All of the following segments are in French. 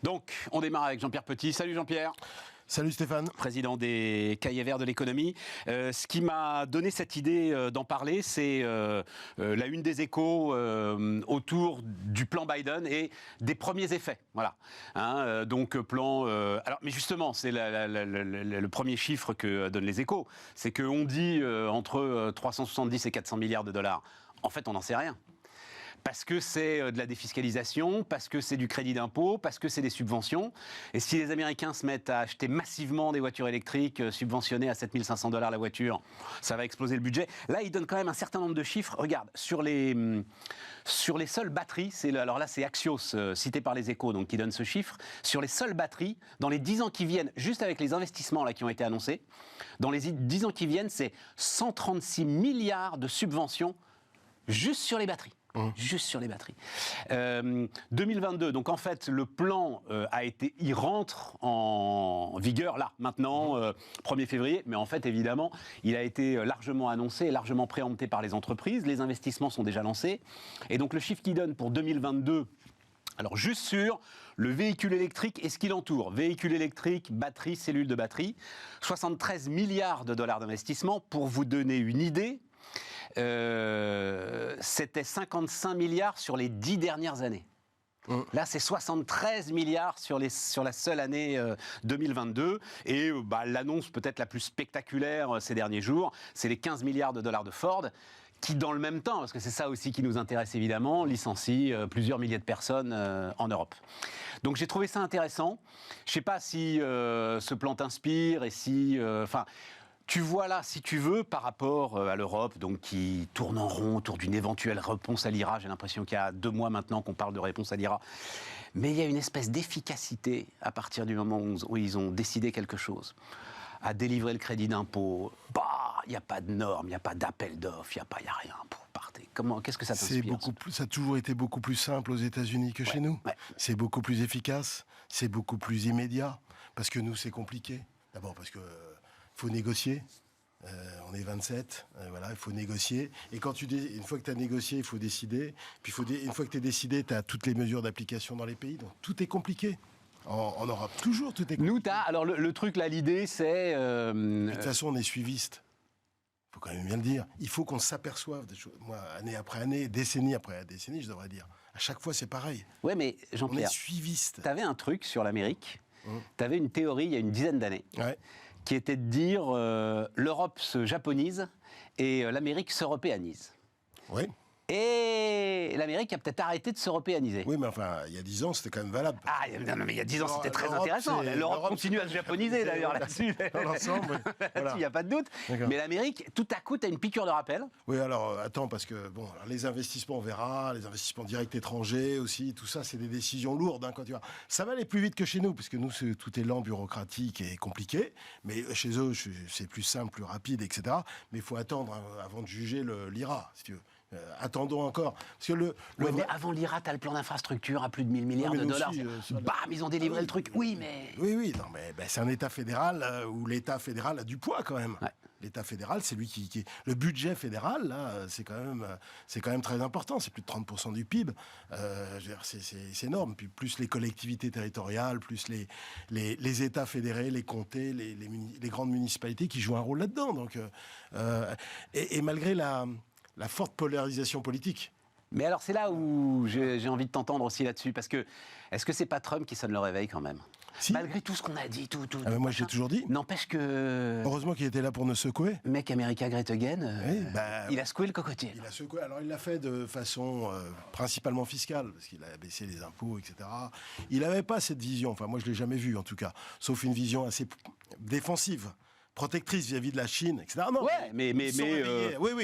Donc, on démarre avec Jean-Pierre Petit. Salut Jean-Pierre. Salut Stéphane. Président des Cahiers Verts de l'économie. Ce qui m'a donné cette idée d'en parler, c'est la une des Échos autour du plan Biden et des premiers effets. Voilà. Donc plan. Alors, mais justement, c'est le premier chiffre que donnent les Échos, c'est qu'on dit entre 370 et 400 milliards de dollars. En fait, on n'en sait rien. Parce que c'est de la défiscalisation, parce que c'est du crédit d'impôt, parce que c'est des subventions. Et si les Américains se mettent à acheter massivement des voitures électriques subventionnées à 7 500 $ la voiture, ça va exploser le budget. Là, ils donnent quand même un certain nombre de chiffres. Regarde, sur les seules batteries, alors là, c'est Axios, cité par les Échos, donc qui donne ce chiffre. Sur les seules batteries, dans les 10 ans qui viennent, juste avec les investissements là, qui ont été annoncés, dans les 10 ans qui viennent, c'est 136 milliards de subventions juste sur les batteries. Juste sur les batteries. 2022, donc en fait, le plan il rentre en vigueur là, maintenant, 1er février, mais en fait, évidemment, il a été largement annoncé, largement préempté par les entreprises, les investissements sont déjà lancés, et donc le chiffre qu'il donne pour 2022, alors juste sur le véhicule électrique et ce qui l'entoure, véhicule électrique, batterie, cellules de batterie, 73 milliards de dollars d'investissement, pour vous donner une idée. C'était 55 milliards sur les 10 dernières années. Là, c'est 73 milliards sur la seule année 2022. Et l'annonce peut-être la plus spectaculaire ces derniers jours, c'est les 15 milliards de dollars de Ford, qui, dans le même temps, parce que c'est ça aussi qui nous intéresse évidemment, licencie plusieurs milliers de personnes en Europe. Donc j'ai trouvé ça intéressant. Je ne sais pas si ce plan t'inspire et si... Tu vois là, si tu veux, par rapport à l'Europe, donc qui tourne en rond autour d'une éventuelle réponse à l'IRA. J'ai l'impression qu'il y a 2 mois maintenant qu'on parle de réponse à l'IRA. Mais il y a une espèce d'efficacité à partir du moment où ils ont décidé quelque chose, à délivrer le crédit d'impôt. Il n'y a pas de normes, il n'y a pas d'appel d'offres, il n'y a rien pour partir. Qu'est-ce que ça t'inspire ? Ça a toujours été beaucoup plus simple aux États-Unis que chez nous. Ouais. C'est beaucoup plus efficace, c'est beaucoup plus immédiat. Parce que nous, c'est compliqué. D'abord parce que... faut négocier, on est 27, voilà, il faut négocier. Et une fois que tu as négocié, il faut décider. Puis une fois que tu es décidé, tu as toutes les mesures d'application dans les pays. Donc tout est compliqué. En Europe, toujours tout est compliqué. Alors le truc là, l'idée c'est... De toute façon, on est suiviste. Il faut quand même bien le dire. Il faut qu'on s'aperçoive des choses. Moi, année après année, décennie après décennie, je devrais dire. À chaque fois, c'est pareil. Ouais, mais Jean-Pierre, on est suiviste. Tu avais un truc sur l'Amérique, tu avais une théorie il y a une dizaine d'années. Ouais. Qui était de dire l'Europe se japonise et l'Amérique s'européanise. Oui. Et l'Amérique a peut-être arrêté de s'européaniser. Oui, mais enfin, il y a 10 ans, c'était quand même valable. Non, mais il y a 10 ans, c'était très intéressant. L'Europe continue à se japoniser, d'ailleurs, là-dessus. Dans l'ensemble, là-dessus, il n'y a pas de doute. D'accord. Mais l'Amérique, tout à coup, tu as une piqûre de rappel. Oui, alors, attends, parce que, les investissements, on verra, les investissements directs étrangers aussi, tout ça, c'est des décisions lourdes. Quand tu vois. Ça va aller plus vite que chez nous, parce que nous, tout est lent, bureaucratique et compliqué. Mais chez eux, c'est plus simple, plus rapide, etc. Mais il faut attendre avant de juger l'IRA, si tu veux. Attendons encore. Parce que mais avant l'IRA, tu as le plan d'infrastructure à plus de 1000 milliards de dollars. Ils ont délivré le truc. Oui, mais c'est un État fédéral où l'État fédéral a du poids quand même. Ouais. L'État fédéral, c'est lui qui... Le budget fédéral, là, c'est quand même très important. C'est plus de 30% du PIB. C'est énorme. Puis plus les collectivités territoriales, plus les États fédérés, les comtés, les grandes municipalités qui jouent un rôle là-dedans. Donc, et malgré la forte polarisation politique. Mais alors c'est là où j'ai envie de t'entendre aussi là-dessus, parce que est-ce que c'est pas Trump qui sonne le réveil quand même ? Si. Malgré tout ce qu'on a dit, tout. Moi j'ai toujours dit. N'empêche que... Heureusement qu'il était là pour nous secouer. Make America Great Again, il a secoué le cocotier. Il a secoué. Alors il l'a fait de façon principalement fiscale, parce qu'il a baissé les impôts, etc. Il n'avait pas cette vision, enfin moi je l'ai jamais vue en tout cas, sauf une vision assez défensive. Protectrice vis-à-vis de la Chine, etc. Non, ouais, mais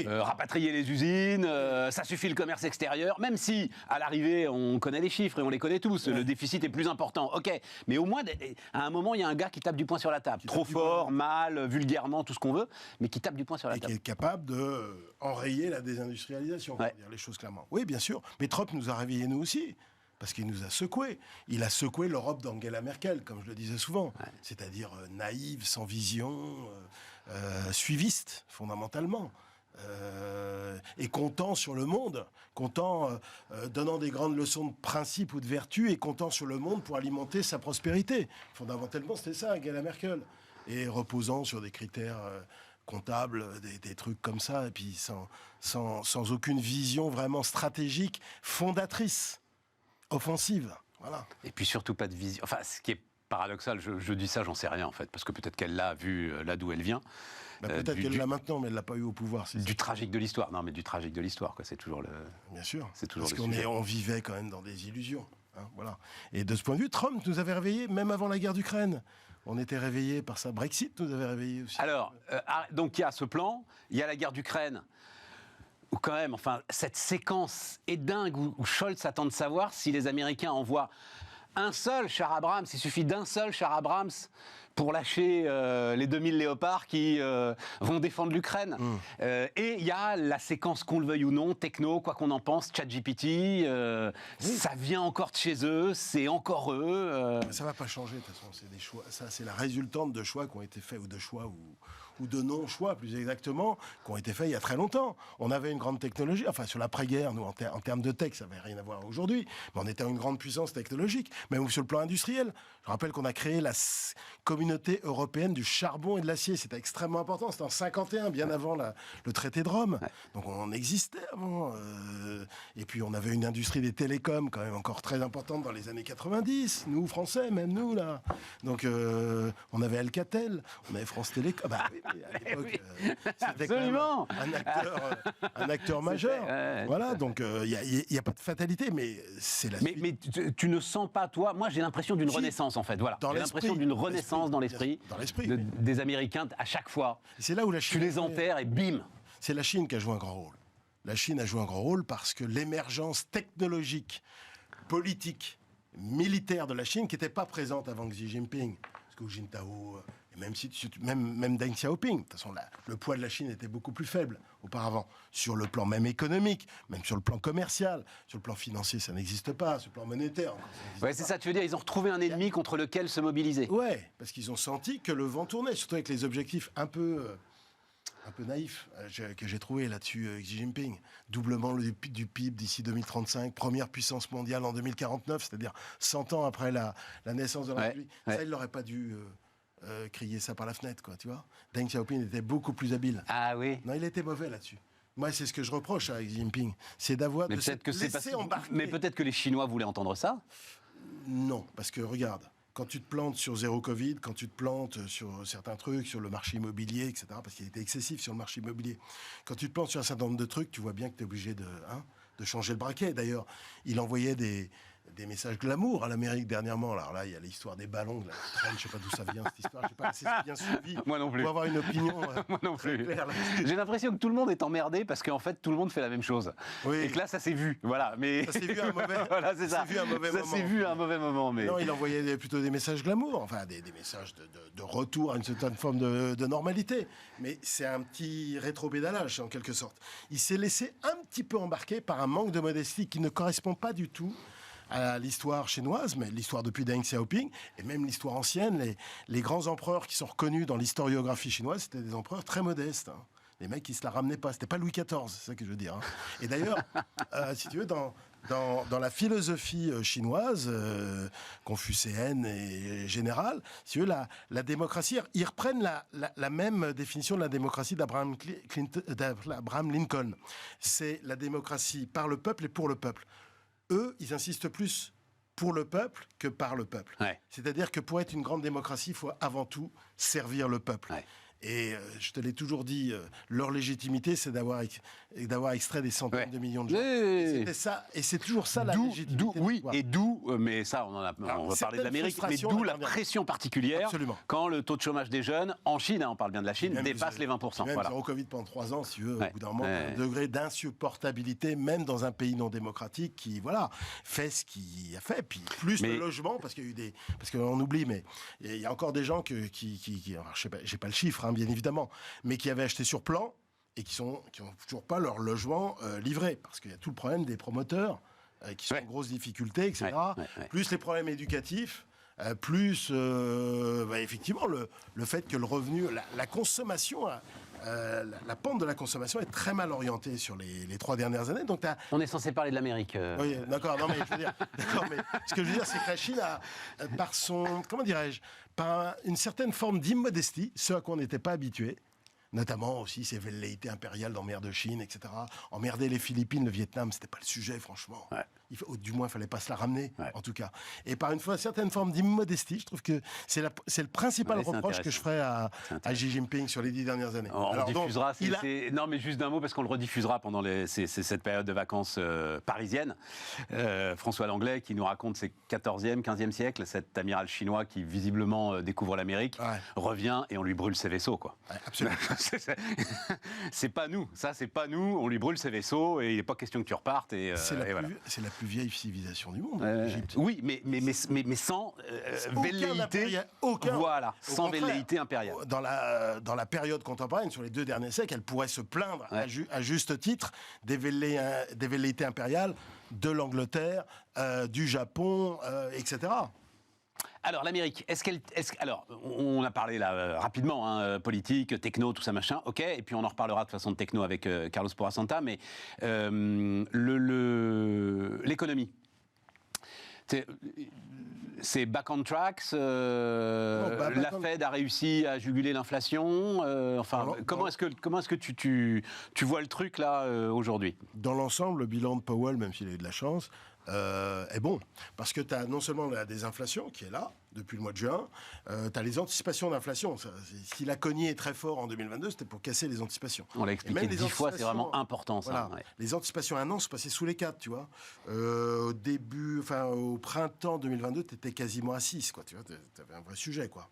rapatrier les usines, ça suffit le commerce extérieur, même si, à l'arrivée, on connaît les chiffres et on les connaît tous, le déficit est plus important, ok, mais au moins, à un moment, il y a un gars qui tape du poing sur la table, trop fort, mal, vulgairement, tout ce qu'on veut, mais qui tape du poing sur la table. Qui est capable d'enrayer la désindustrialisation, pour dire les choses clairement. Oui, bien sûr, mais Trump nous a réveillés, nous aussi. Parce qu'il nous a secoués. Il a secoué l'Europe d'Angela Merkel, comme je le disais souvent. Ouais. C'est-à-dire naïve, sans vision, suiviste, fondamentalement. et comptant sur le monde, donnant des grandes leçons de principe ou de vertu et comptant sur le monde pour alimenter sa prospérité. Fondamentalement, c'était ça, Angela Merkel. Et reposant sur des critères comptables, des trucs comme ça, et puis sans aucune vision vraiment stratégique, fondatrice, offensive. Voilà. Et puis surtout pas de vision. Enfin, ce qui est paradoxal, je dis ça, j'en sais rien en fait, parce que peut-être qu'elle l'a vu là d'où elle vient. Peut-être qu'elle l'a maintenant, mais elle l'a pas eu au pouvoir. Du tragique de l'histoire. Non, mais du tragique de l'histoire, quoi. C'est toujours le. Bien sûr. C'est toujours parce le sujet. On vivait quand même dans des illusions. Hein, voilà. Et de ce point de vue, Trump nous avait réveillés, même avant la guerre d'Ukraine. On était réveillés par ça. Brexit nous avait réveillés aussi. Alors, donc il y a ce plan, il y a la guerre d'Ukraine. Où quand même, enfin, cette séquence est dingue où Scholz attend de savoir si les Américains envoient un seul char Abrams. Il suffit d'un seul char Abrams pour lâcher les 2000 léopards qui vont défendre l'Ukraine. Et il y a la séquence, qu'on le veuille ou non, techno, quoi qu'on en pense, ChatGPT, ça vient encore de chez eux, c'est encore eux. Ça ne va pas changer, de toute façon, c'est des choix. Ça, c'est la résultante de choix qui ont été faits, ou de choix, ou de non-choix, plus exactement, qui ont été faits il y a très longtemps. On avait une grande technologie, enfin, sur l'après-guerre, nous, en termes de tech, ça n'avait rien à voir aujourd'hui, mais on était une grande puissance technologique, même sur le plan industriel. Je rappelle qu'on a créé la communauté européenne du charbon et de l'acier. C'était extrêmement important. C'était en 51, bien avant le traité de Rome. Ouais. Donc on existait avant. Et puis on avait une industrie des télécoms quand même encore très importante dans les années 90. Nous, Français, même nous, là. Donc on avait Alcatel, on avait France Télécom. Bah, oui, à l'époque, c'était quand même un acteur majeur. Voilà, donc il n'y a pas de fatalité, mais c'est la suite. Mais tu ne sens pas, toi, moi j'ai l'impression d'une renaissance en fait. Voilà. J'ai l'impression d'une renaissance dans l'esprit des Américains à chaque fois. C'est là où la Chine, tu les enterres et bim. C'est la Chine qui a joué un grand rôle. La Chine a joué un grand rôle parce que l'émergence technologique, politique, militaire de la Chine, qui n'était pas présente avant Xi Jinping, parce que Hu Jintao, même Deng Xiaoping, de toute façon, le poids de la Chine était beaucoup plus faible auparavant, sur le plan même économique, même sur le plan commercial, sur le plan financier, ça n'existe pas, sur le plan monétaire. Ouais, c'est ça, tu veux dire, ils ont retrouvé un ennemi contre lequel se mobiliser. Ouais, parce qu'ils ont senti que le vent tournait, surtout avec les objectifs un peu naïfs que j'ai trouvé là-dessus Xi Jinping. Doublement du PIB d'ici 2035, première puissance mondiale en 2049, c'est-à-dire 100 ans après la naissance de la République. Ça, il n'aurait pas dû crier ça par la fenêtre, quoi, tu vois. Deng Xiaoping était beaucoup plus habile. Ah oui. Non, il était mauvais là-dessus. Moi, c'est ce que je reproche à Xi Jinping, c'est d'avoir de se laisser embarquer. Mais peut-être que les Chinois voulaient entendre ça. Non, parce que regarde, quand tu te plantes sur zéro Covid, quand tu te plantes sur certains trucs, sur le marché immobilier, etc., parce qu'il était excessif sur le marché immobilier, quand tu te plantes sur un certain nombre de trucs, tu vois bien que tu es obligé de changer le braquet. D'ailleurs, il envoyait des messages glamour à l'Amérique dernièrement. Alors là, il y a l'histoire des ballons, de la traîne, je ne sais pas d'où ça vient cette histoire, je sais pas assez bien suivi. Moi non plus. Pour avoir une opinion Moi non plus. claire. J'ai l'impression que tout le monde est emmerdé parce qu'en fait tout le monde fait la même chose. Oui. Et que là, ça s'est vu. Voilà. Mais ça s'est vu à un mauvais. Voilà, c'est ça. Ça s'est vu à un mauvais moment. Mais non, il envoyait plutôt des messages glamour, enfin des messages de retour à une certaine forme de normalité. Mais c'est un petit rétropédalage en quelque sorte. Il s'est laissé un petit peu embarquer par un manque de modestie qui ne correspond pas du tout à l'histoire chinoise, mais l'histoire depuis Deng Xiaoping, et même l'histoire ancienne, les grands empereurs qui sont reconnus dans l'historiographie chinoise, c'était des empereurs très modestes. Hein. Les mecs qui se la ramenaient pas, c'était pas Louis XIV, c'est ça que je veux dire. Hein. Et d'ailleurs, si tu veux, dans la philosophie chinoise, confucéenne et générale, si tu veux, la démocratie, ils reprennent la même définition de la démocratie d'Abraham Lincoln. C'est la démocratie par le peuple et pour le peuple. Eux, ils insistent plus pour le peuple que par le peuple. Ouais. C'est-à-dire que pour être une grande démocratie, il faut avant tout servir le peuple. Ouais. Et je te l'ai toujours dit, leur légitimité, c'est d'avoir extrait des centaines de millions de gens. C'était ça, et c'est toujours ça la légitimité. Oui, et d'où, mais ça, on va parler de l'Amérique, mais d'où la pression particulière. Absolument. Quand le taux de chômage des jeunes, en Chine, on parle bien de la Chine, dépasse les 20%. Même zéro Covid pendant 3 ans, si tu veux, au bout d'un moment, un degré d'insupportabilité, même dans un pays non démocratique, qui, fait ce qu'il a fait. Puis plus le logement, parce qu'il y a eu parce qu'on oublie, mais il y a encore des gens qui alors, je sais pas, j'ai pas le chiffre, bien évidemment, mais qui avaient acheté sur plan et qui n'ont toujours pas leur logement livré, parce qu'il y a tout le problème des promoteurs qui sont en grosse difficulté, etc. Plus les problèmes éducatifs, plus effectivement le fait que le revenu, la consommation la pente de la consommation est très mal orientée sur les 3 dernières années. Donc on est censé parler de l'Amérique. Oui, d'accord. Non, mais je veux dire, mais ce que je veux dire, c'est que la Chine a, par son, comment dirais-je, par une certaine forme d'immodestie, ce à quoi on n'était pas habitué. Notamment aussi ces velléités impériales dans mer de Chine, etc. Emmerder les Philippines, le Vietnam, c'était pas le sujet, franchement. Ouais. Du moins, il fallait pas se la ramener, en tout cas. Et par une certaine forme d'immodestie, je trouve que c'est le principal reproche que je ferais à Xi Jinping sur les 10 dernières années. On diffusera, non mais juste d'un mot, parce qu'on le rediffusera pendant cette période de vacances parisienne. François Langlais qui nous raconte ses 14e, 15e siècle, cet amiral chinois qui visiblement découvre l'Amérique, revient et on lui brûle ses vaisseaux, quoi. Ouais, absolument. C'est pas nous, ça c'est pas nous, on lui brûle ses vaisseaux et il n'est pas question que tu repartes. C'est la plus vieille civilisation du monde, l'Égypte. Oui, mais sans velléité. Voilà, sans velléité impériale. Dans la période contemporaine, sur les 2 derniers siècles, elle pourrait se plaindre à juste titre des velléités impériales de l'Angleterre, du Japon, etc. Alors, l'Amérique, alors, on a parlé là rapidement, politique, techno, tout ça, machin, ok, et puis on en reparlera de façon de techno avec Carlos Porrasanta, mais l'économie. C'est back on tracks, la Fed a réussi à juguler l'inflation, comment est-ce que tu vois le truc là aujourd'hui ? Dans l'ensemble, le bilan de Powell, même s'il a eu de la chance, est bon. Parce que tu as non seulement la désinflation qui est là, depuis le mois de juin, tu as les anticipations d'inflation. Si la cognée est très fort en 2022, c'était pour casser les anticipations. On l'a expliqué 10 fois, c'est vraiment important ça. Voilà. Ouais. Les anticipations à un an sont passées sous les 4, tu vois. Au printemps 2022, tu étais quasiment à 6, quoi. Tu vois, tu avais un vrai sujet, quoi.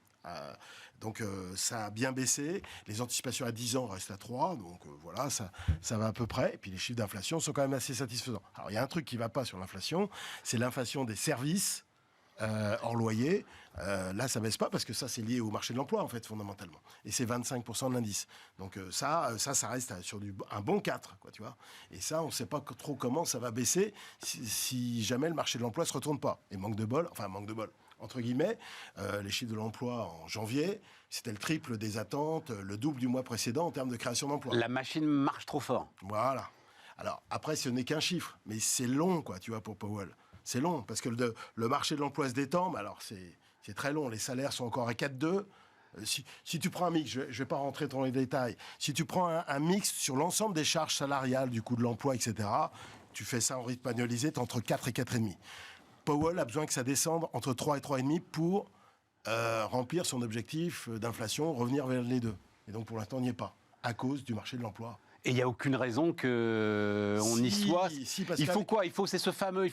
Donc ça a bien baissé. Les anticipations à 10 ans restent à 3. Donc voilà, ça va à peu près. Et puis les chiffres d'inflation sont quand même assez satisfaisants. Alors il y a un truc qui ne va pas sur l'inflation, c'est l'inflation des services hors loyer. Là, ça ne baisse pas parce que ça, c'est lié au marché de l'emploi, en fait, fondamentalement. Et c'est 25% de l'indice. Donc ça reste sur un bon 4, quoi, tu vois. Et ça, on ne sait pas trop comment ça va baisser si jamais le marché de l'emploi ne se retourne pas. Et manque de bol, entre guillemets, les chiffres de l'emploi en janvier, c'était le triple des attentes, le double du mois précédent en termes de création d'emplois. La machine marche trop fort. Voilà. Alors, après, ce n'est qu'un chiffre, mais c'est long, quoi, tu vois, pour Powell. C'est long, parce que le marché de l'emploi se détend, mais alors c'est très long. Les salaires sont encore à 4,2. Si tu prends un mix, je ne vais pas rentrer dans les détails, si tu prends un mix sur l'ensemble des charges salariales, du coût de l'emploi, etc., tu fais ça en rythme annualisé, tu es entre 4 et 4,5. Powell a besoin que ça descende entre 3 et 3,5 pour remplir son objectif d'inflation, revenir vers les 2. Et donc, pour l'instant, on n'y est pas, à cause du marché de l'emploi. Et il n'y a aucune raison qu'on y soit. Il faut quoi ? Il faut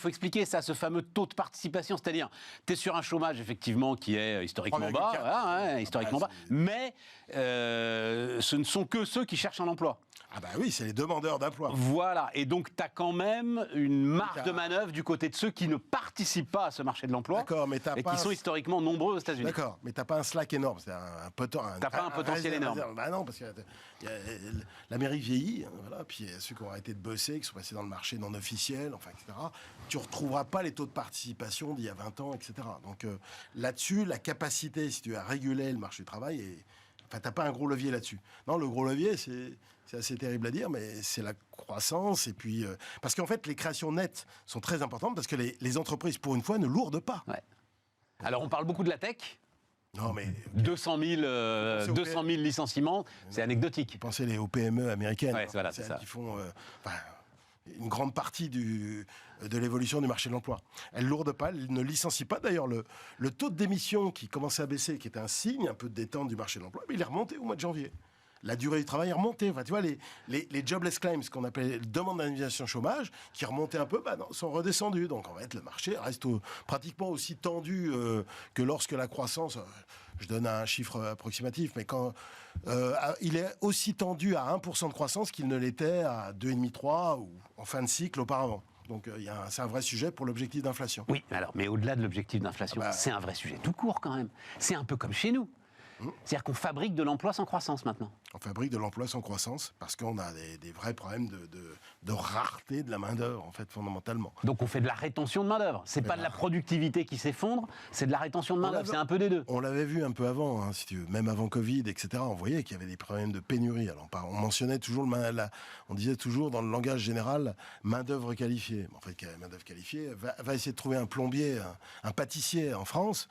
expliquer ça, ce fameux taux de participation. C'est-à-dire, tu es sur un chômage, effectivement, qui est historiquement bas. Voilà, historiquement bas. Mais ce ne sont que ceux qui cherchent un emploi. Ah bah oui, c'est les demandeurs d'emploi. Voilà, et donc tu as quand même une marge de manœuvre du côté de ceux qui ne participent pas à ce marché de l'emploi et qui sont historiquement nombreux aux États-Unis. D'accord, mais tu n'as pas un slack énorme, c'est t'as pas un potentiel énorme. Bah non, parce que l'Amérique vieillit, voilà, puis ceux qui ont arrêté de bosser, qui sont passés dans le marché non officiel, etc. Tu ne retrouveras pas les taux de participation d'il y a 20 ans, etc. Donc là-dessus, la capacité, si tu veux, à réguler le marché du travail, tu n'as pas un gros levier là-dessus. Non, le gros levier, c'est assez terrible à dire, mais c'est la croissance. Et puis, parce qu'en fait, les créations nettes sont très importantes parce que les entreprises, pour une fois, ne lourdent pas. Ouais. Alors, on parle beaucoup de la tech. Non, mais 200 000 licenciements, c'est anecdotique. Pensez aux PME américaines. Ouais, voilà, c'est ça. Qui font une grande partie de l'évolution du marché de l'emploi. Elles ne lourdent pas, elles ne licencient pas. D'ailleurs, le taux de démission qui commençait à baisser, qui était un signe un peu de détente du marché de l'emploi, mais il est remonté au mois de janvier. La durée du travail est remontée. Enfin, tu vois, les jobless claims, ce qu'on appelle demande d'indemnisation chômage, qui remontaient un peu, sont redescendus. Donc, en fait, le marché reste pratiquement aussi tendu que lorsque la croissance, je donne un chiffre approximatif, mais quand il est aussi tendu à 1% de croissance qu'il ne l'était à 2,5-3 ou en fin de cycle auparavant. Donc, c'est un vrai sujet pour l'objectif d'inflation. Oui, alors, mais au-delà de l'objectif d'inflation, c'est un vrai sujet tout court quand même. C'est un peu comme chez nous. C'est-à-dire qu'on fabrique de l'emploi sans croissance maintenant. On fabrique de l'emploi sans croissance parce qu'on a des vrais problèmes de rareté de la main-d'œuvre, en fait, fondamentalement. Donc on fait de la rétention de main-d'œuvre. C'est pas de la productivité qui s'effondre, c'est de la rétention de main-d'œuvre. C'est un peu des deux. On l'avait vu un peu avant, hein, si tu veux, même avant Covid, etc. On voyait qu'il y avait des problèmes de pénurie. Alors, on mentionnait toujours, on disait toujours dans le langage général, main-d'œuvre qualifiée. En fait, main-d'œuvre qualifiée va essayer de trouver un plombier, un pâtissier en France.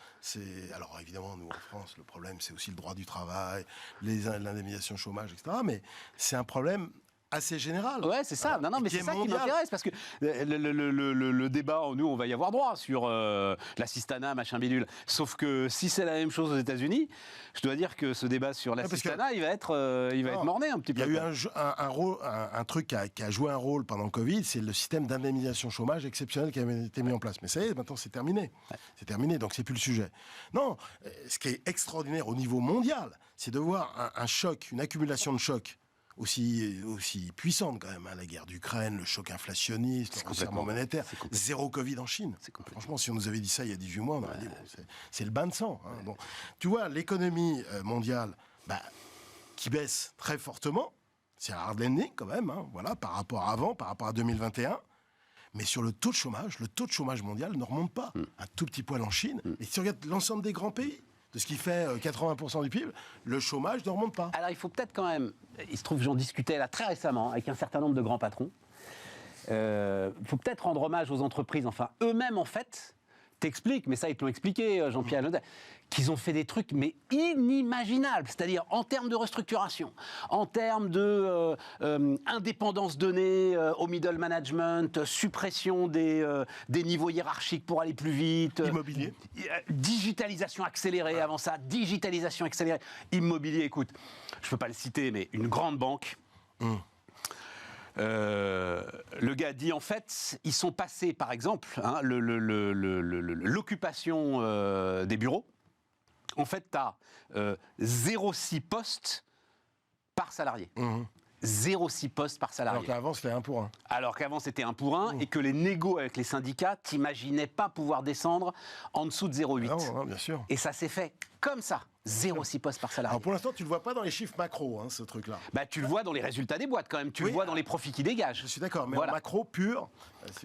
Alors évidemment, nous en France, le problème, c'est aussi le droit du travail, l'indemnisation chômage, etc. Mais c'est un problème assez général. Ouais, c'est ça. Non, mais c'est ça qui m'intéresse, parce que le débat, nous, on va y avoir droit sur l'assistanat, machin bidule. Sauf que si c'est la même chose aux États-Unis, je dois dire que ce débat sur l'assistanat, il va être morné un petit peu. Il y a eu un truc qui a joué un rôle pendant le Covid, c'est le système d'indemnisation chômage exceptionnel qui a été mis en place. Mais ça y est, maintenant c'est terminé. Ouais. C'est terminé, donc c'est plus le sujet. Non, ce qui est extraordinaire au niveau mondial, c'est de voir un choc, une accumulation de chocs aussi puissante quand même, hein, la guerre d'Ukraine, le choc inflationniste, le resserrement monétaire, zéro Covid en Chine. Franchement, si on nous avait dit ça il y a 18 mois, on aurait dit, bon, c'est le bain de sang. Hein. Bon. Tu vois, l'économie mondiale qui baisse très fortement, c'est un hard landing quand même, hein, voilà, par rapport à avant, par rapport à 2021. Mais sur le taux de chômage mondial ne remonte pas. Un tout petit poil en Chine. Et si tu regardes l'ensemble des grands pays, de ce qui fait 80% du PIB, le chômage ne remonte pas. Alors il faut peut-être quand même, il se trouve que j'en discutais là très récemment avec un certain nombre de grands patrons, il faut peut-être rendre hommage aux entreprises, enfin eux-mêmes en fait, t'expliquent, mais ça ils te l'ont expliqué, Jean-Pierre Lodin, qu'ils ont fait des trucs mais inimaginables, c'est-à-dire en termes de restructuration, en termes de indépendance donnée au middle management, suppression des niveaux hiérarchiques pour aller plus vite, immobilier, digitalisation accélérée, avant ça, digitalisation accélérée, immobilier, écoute, je peux pas le citer, mais une grande banque. Le gars dit en fait, ils sont passés par exemple, hein, l'occupation des bureaux. En fait, tu as 0,6 postes par salarié. 0,6 postes par salarié. Alors qu'avant, c'était 1 pour 1. Alors qu'avant, c'était 1 pour 1 et que les négos avec les syndicats, t'imaginais pas pouvoir descendre en dessous de 0,8. Non, bien sûr. Et ça s'est fait comme ça. 0,6 postes par salarié. Alors pour l'instant, tu ne le vois pas dans les chiffres macro, hein, ce truc-là. Tu le vois dans les résultats des boîtes quand même. Tu le vois dans les profits qui dégagent. Je suis d'accord, mais en macro pur,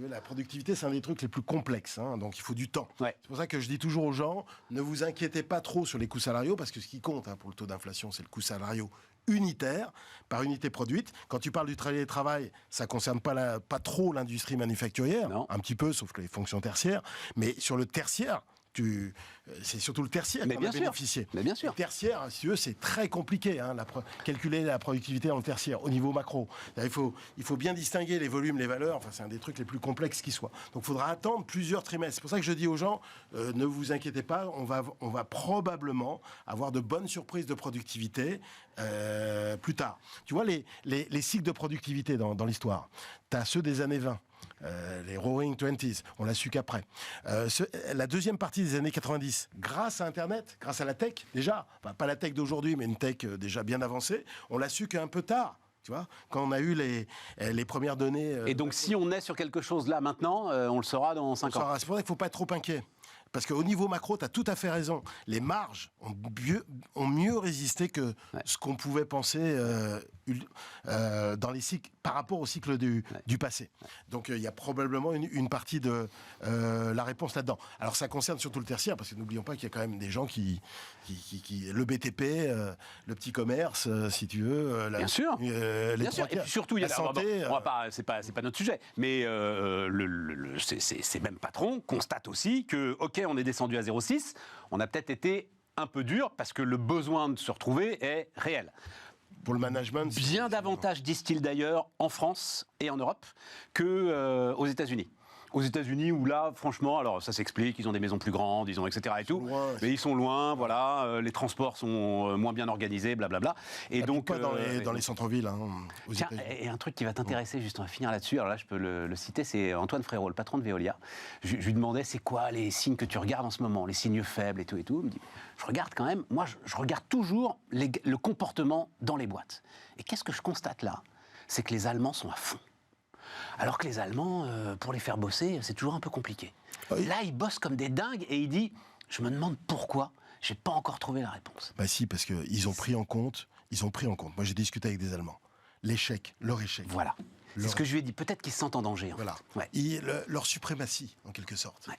la productivité, c'est un des trucs les plus complexes. Hein, donc il faut du temps. Ouais. C'est pour ça que je dis toujours aux gens, ne vous inquiétez pas trop sur les coûts salariaux, parce que ce qui compte pour le taux d'inflation, c'est le coût salariaux unitaire, par unité produite. Quand tu parles du télétravail, ça ne concerne pas trop l'industrie manufacturière, un petit peu, sauf que les fonctions tertiaires. Mais sur le tertiaire, c'est surtout le tertiaire qui en a bénéficié. Mais bien sûr. Le tertiaire, si tu veux, c'est très compliqué, hein, calculer la productivité dans le tertiaire, au niveau macro. Il faut bien distinguer les volumes, les valeurs, enfin, c'est un des trucs les plus complexes qui soient. Donc il faudra attendre plusieurs trimestres. C'est pour ça que je dis aux gens, ne vous inquiétez pas, on va probablement avoir de bonnes surprises de productivité plus tard. Tu vois, les cycles de productivité dans l'histoire, tu as ceux des années 20. Les Roaring 20s, on l'a su qu'après. La deuxième partie des années 90, grâce à Internet, grâce à la tech, déjà, enfin, pas la tech d'aujourd'hui, mais une tech déjà bien avancée, on l'a su qu'un peu tard. Tu vois, quand on a eu les premières données... Et donc si on est sur quelque chose là maintenant, on le saura dans 5 ans. C'est pour ça qu'il ne faut pas être trop inquiet. Parce qu'au niveau macro, tu as tout à fait raison. Les marges ont mieux résisté que ce qu'on pouvait penser dans les cycles, par rapport au cycle du passé. Donc il y a probablement une partie de la réponse là-dedans. Alors ça concerne surtout le tertiaire, parce que n'oublions pas qu'il y a quand même des gens qui le BTP, le petit commerce, si tu veux. Bien sûr. Bien sûr. Et puis surtout, il y a la santé. C'est pas notre sujet, mais ces mêmes patrons constatent aussi que, ok, on est descendu à 0,6, on a peut-être été un peu dur parce que le besoin de se retrouver est réel. Pour le management, bien davantage, disent-ils d'ailleurs, en France et en Europe qu'aux États-Unis. Aux États-Unis, où là, franchement, alors ça s'explique, ils ont des maisons plus grandes, ils ont etc. et tout, mais ils sont loin, voilà, les transports sont moins bien organisés, blablabla. Et donc pas dans les centres-villes. Hein, tiens, et un truc qui va t'intéresser, juste on va finir là-dessus. Alors là, je peux le citer, c'est Antoine Frérot, le patron de Veolia. Je lui demandais, c'est quoi les signes que tu regardes en ce moment, les signes faibles et tout et tout. Il me dit, je regarde quand même. Moi, je regarde toujours le comportement dans les boîtes. Et qu'est-ce que je constate là? C'est que les Allemands sont à fond. Alors que les Allemands, pour les faire bosser, c'est toujours un peu compliqué. Oui. Là, ils bossent comme des dingues et il dit, je me demande pourquoi. J'ai pas encore trouvé la réponse. Bah si, parce qu'ils ont pris en compte, moi j'ai discuté avec des Allemands, leur échec. Voilà. C'est ce que je lui ai dit. Peut-être qu'ils se sentent en danger. Voilà. Ouais. Leur suprématie, en quelque sorte. Ouais.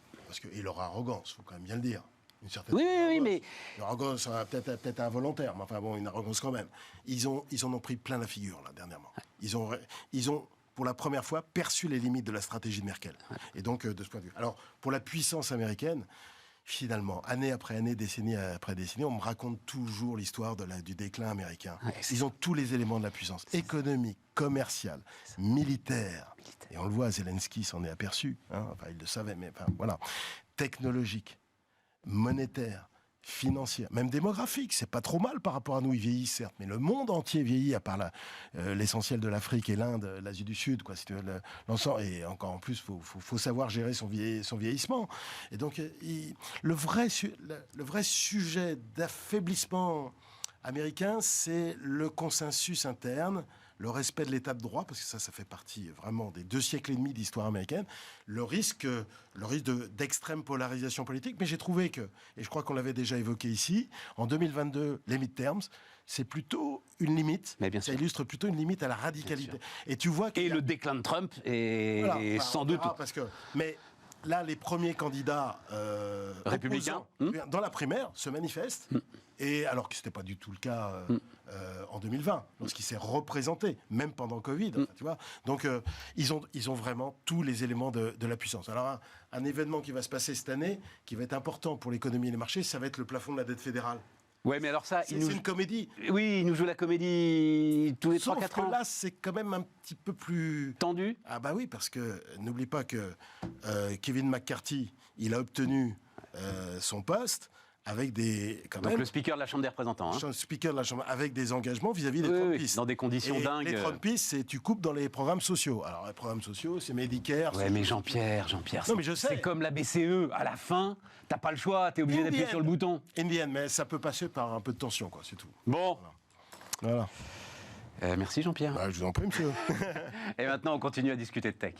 Et leur arrogance, il faut quand même bien le dire. Une certaine oui, mais... Leur arrogance, peut-être involontaire, mais enfin bon, une arrogance quand même. Ils en ont pris plein la figure, là, dernièrement. Ils ont, pour la première fois, perçu les limites de la stratégie de Merkel. Ouais. Et donc, de ce point de vue. Alors, pour la puissance américaine, finalement, année après année, décennie après décennie, on me raconte toujours l'histoire du déclin américain. Ouais, ils ont tous les éléments de la puissance économique, commerciale, militaire. Et on le voit, Zelensky s'en est aperçu. Hein, enfin, il le savait, mais enfin, voilà. Technologique, monétaire, financière, même démographique. C'est pas trop mal par rapport à nous. Ils vieillissent, certes, mais le monde entier vieillit, à part l'essentiel de l'Afrique et l'Inde, l'Asie du Sud, quoi. L'ensemble, et encore en plus, faut savoir gérer son vieillissement. Et donc, le vrai sujet d'affaiblissement américain, c'est le consensus interne, le respect de l'état de droit, parce que ça fait partie vraiment des 2 siècles et demi d'histoire américaine, le risque d'extrême polarisation politique. Mais j'ai trouvé que, et je crois qu'on l'avait déjà évoqué ici, en 2022, les midterms, c'est plutôt une limite. Mais bien sûr. Ça illustre plutôt une limite à la radicalité. Et tu vois et le déclin de Trump est sans doute... Mais là, les premiers candidats républicains dans la primaire se manifestent. Et alors que ce n'était pas du tout le cas en 2020, lorsqu'il s'est représenté, même pendant Covid. Enfin, tu vois. Donc, ils ont vraiment tous les éléments de la puissance. Alors, un événement qui va se passer cette année, qui va être important pour l'économie et les marchés, ça va être le plafond de la dette fédérale. Ouais, mais alors ça... C'est une comédie. Oui, il nous joue la comédie tous les 3-4 ans. Sauf que là, c'est quand même un petit peu plus... tendu. Ah bah oui, parce que n'oublie pas que Kevin McCarthy, il a obtenu son poste avec des... Donc le speaker de la Chambre des représentants. Le speaker de la Chambre, avec des engagements vis-à-vis des Trumpistes. Dans des conditions dingues. Les Trumpistes, c'est tu coupes dans les programmes sociaux. Alors les programmes sociaux, c'est Medicare... Ouais, mais Jean-Pierre, non, mais je sais. C'est comme la BCE. À la fin, t'as pas le choix, t'es obligé d'appuyer sur le bouton. Indienne, mais ça peut passer par un peu de tension, quoi, c'est tout. Bon. Voilà. Merci Jean-Pierre. Bah, je vous en prie, monsieur. Et maintenant, on continue à discuter de tech.